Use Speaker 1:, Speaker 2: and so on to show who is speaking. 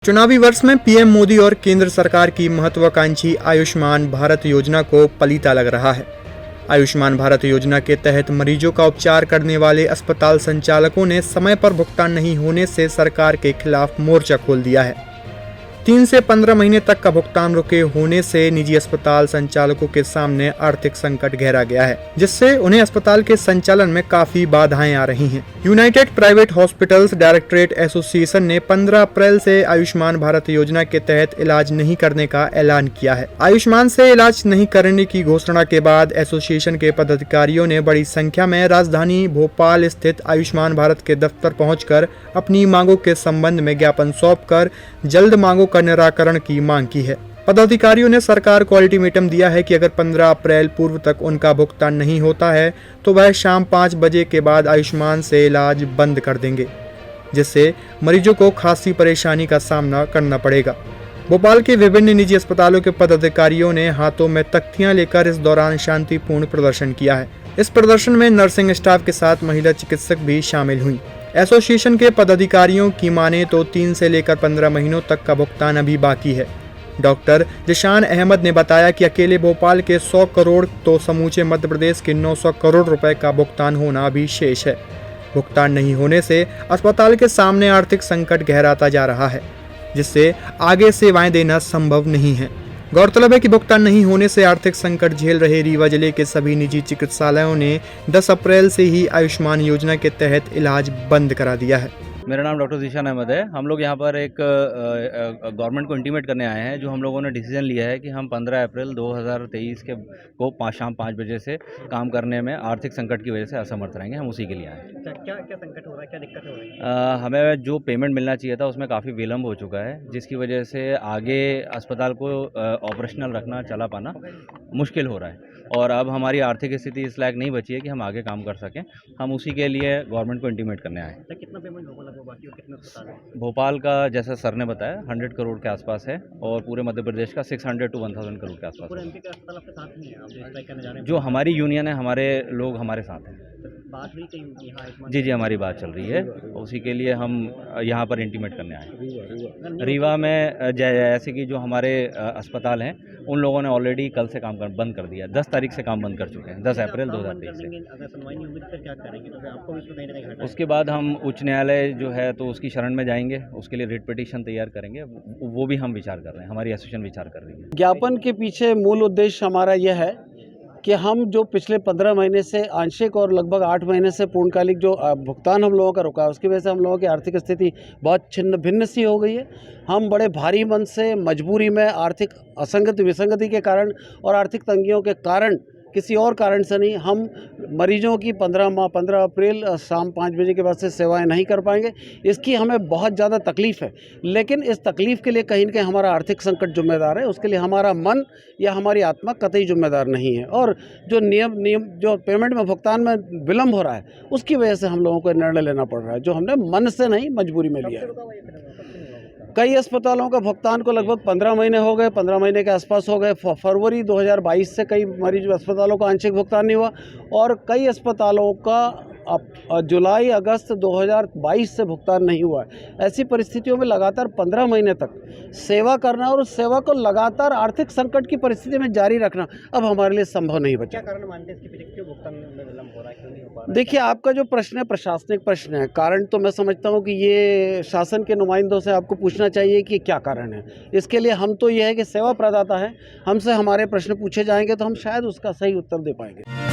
Speaker 1: चुनावी वर्ष में पीएम मोदी और केंद्र सरकार की महत्वाकांक्षी आयुष्मान भारत योजना को पलीता लग रहा है। आयुष्मान भारत योजना के तहत मरीजों का उपचार करने वाले अस्पताल संचालकों ने समय पर भुगतान नहीं होने से सरकार के खिलाफ मोर्चा खोल दिया है। 3 से 15 महीने तक का भुगतान रुके होने से निजी अस्पताल संचालकों के सामने आर्थिक संकट गहरा गया है, जिससे उन्हें अस्पताल के संचालन में काफी बाधाएं आ रही हैं। United private hospitals directorate association ने 15 अप्रैल से आयुष्मान भारत योजना के तहत इलाज नहीं करने का ऐलान किया है। आयुष्मान से इलाज नहीं करने की घोषणा के बाद एसोसिएशन के पदाधिकारियों ने बड़ी संख्या में राजधानी भोपाल स्थित आयुष्मान भारत के दफ्तर पहुंचकर अपनी मांगों के संबंध में ज्ञापन सौंपकर जल्द मांगों का निराकरण की मांग की है। पदाधिकारियों ने सरकार को अल्टीमेटम दिया है कि अगर 15 अप्रैल पूर्व तक उनका भुगतान नहीं होता है तो वह शाम 5 बजे के बाद आयुष्मान से इलाज बंद कर देंगे, जिससे मरीजों को खासी परेशानी का सामना करना पड़ेगा। भोपाल के विभिन्न निजी अस्पतालों के पदाधिकारियों ने हाथों में तख्तियां लेकर इस दौरान शांतिपूर्ण प्रदर्शन किया है। इस प्रदर्शन में नर्सिंग स्टाफ के साथ महिला चिकित्सक भी शामिल हुई। एसोसिएशन के पदाधिकारियों की माने तो 3 से लेकर 15 महीनों तक का भुगतान अभी बाकी है। डॉक्टर जिशान अहमद ने बताया कि अकेले भोपाल के 100 करोड़ तो समूचे मध्य प्रदेश के 900 करोड़ रुपए का भुगतान होना अभी शेष है। भुगतान नहीं होने से अस्पताल के सामने आर्थिक संकट गहराता जा रहा है, जिससे आगे सेवाएं देना संभव नहीं है। गौरतलब है कि भुगतान नहीं होने से आर्थिक संकट झेल रहे रीवा जिले के सभी निजी चिकित्सालयों ने 10 अप्रैल से ही आयुष्मान योजना के तहत इलाज बंद करा दिया है।
Speaker 2: मेरा नाम डॉक्टर जिशान अहमद है। हम लोग यहाँ पर एक गवर्नमेंट को इंटीमेट करने आए हैं, जो हम लोगों ने डिसीजन लिया है कि हम 15 अप्रैल 2023 को शाम 5 बजे से काम करने में आर्थिक संकट की वजह से असमर्थ रहेंगे। हम उसी के लिए आए हैं।
Speaker 3: क्या संकट हो रहा है, क्या दिक्कत हो रही है?
Speaker 2: हमें जो पेमेंट मिलना चाहिए था उसमें काफ़ी विलम्ब हो चुका है, जिसकी वजह से आगे अस्पताल को ऑपरेशनल रखना, चला पाना मुश्किल हो रहा है। और अब हमारी आर्थिक स्थिति इस लायक नहीं बची है कि हम आगे काम कर सकें। हम उसी के लिए गवर्नमेंट को इंटीमेट करने आए हैं।
Speaker 3: कितना पेमेंट होगा लगभग बाकी और कितने अस्पताल हैं?
Speaker 2: भोपाल का जैसा सर ने बताया 100 करोड़ के आसपास है, और पूरे मध्य प्रदेश का 600 to 1000 करोड़ के आसपास
Speaker 3: पूरे
Speaker 2: है।
Speaker 3: एमपी का अस्पताल आपके साथ नहीं है, आप जो स्ट्राइक करने जा रहे हैं?
Speaker 2: जो हमारी यूनियन है, हमारे लोग हमारे साथ हैं।
Speaker 3: बात हुई कहीं यहाँ आयुष्मान?
Speaker 2: जी, हमारी बात चल रही है, उसी के लिए हम यहाँ पर इंटीमेट करने आए हैं। रीवा में जैसे कि जो हमारे अस्पताल हैं, उन लोगों ने ऑलरेडी कल से काम बंद कर दिया। 10 तारीख से काम बंद कर चुके हैं, 10 अप्रैल 2023 से।
Speaker 3: अगर सुनवाई नहीं होगी तो फिर क्या करेंगे? तो फिर आपको भी कहीं ना कहीं घाटा है।
Speaker 2: उसके बाद हम उच्च न्यायालय जो है तो उसकी शरण में जाएंगे, उसके लिए रिट पिटीशन तैयार करेंगे। वो भी हम विचार कर रहे हैं, हमारी एसोसिएशन विचार कर रही है।
Speaker 4: ज्ञापन के पीछे मूल उद्देश्य हमारा यह है कि हम जो पिछले 15 महीने से आंशिक और लगभग 8 महीने से पूर्णकालिक जो भुगतान हम लोगों का रुका है, उसकी वजह से हम लोगों की आर्थिक स्थिति बहुत छिन्न भिन्न सी हो गई है। हम बड़े भारी मन से मजबूरी में आर्थिक असंगति विसंगति के कारण और आर्थिक तंगियों के कारण, किसी और कारण से नहीं, हम मरीजों की 15 अप्रैल शाम 5 बजे के बाद से सेवाएं नहीं कर पाएंगे। इसकी हमें बहुत ज़्यादा तकलीफ़ है, लेकिन इस तकलीफ़ के लिए कहीं न कहीं हमारा आर्थिक संकट जिम्मेदार है। उसके लिए हमारा मन या हमारी आत्मा कतई जिम्मेदार नहीं है। और जो नियम जो पेमेंट में भुगतान में विलम्ब हो रहा है, उसकी वजह से हम लोगों को निर्णय लेना पड़ रहा है, जो हमने मन से नहीं मजबूरी में लिया है। कई अस्पतालों का भुगतान को लगभग 15 महीने हो गए, 15 महीने के आसपास हो गए। फरवरी 2022 से कई मरीज अस्पतालों का आंशिक भुगतान नहीं हुआ, और कई अस्पतालों का जुलाई अगस्त 2022 से भुगतान नहीं हुआ है। ऐसी परिस्थितियों में लगातार 15 महीने तक सेवा करना और उस सेवा को लगातार आर्थिक संकट की परिस्थिति में जारी रखना अब हमारे लिए संभव नहीं बचा।
Speaker 3: क्या कारण मानते हैं इसके पीछे, क्यों भुगतान में विलम्ब हो रहा है, क्यों नहीं हो पा रहा है?
Speaker 4: देखिए, आपका जो प्रश्न है प्रशासनिक प्रश्न है। कारण तो मैं समझता हूँ कि ये शासन के नुमाइंदों से आपको पूछना चाहिए कि क्या कारण है। इसके लिए हम तो ये है कि सेवा प्रदाता है, हमसे हमारे प्रश्न पूछे जाएंगे तो हम शायद उसका सही उत्तर दे पाएंगे।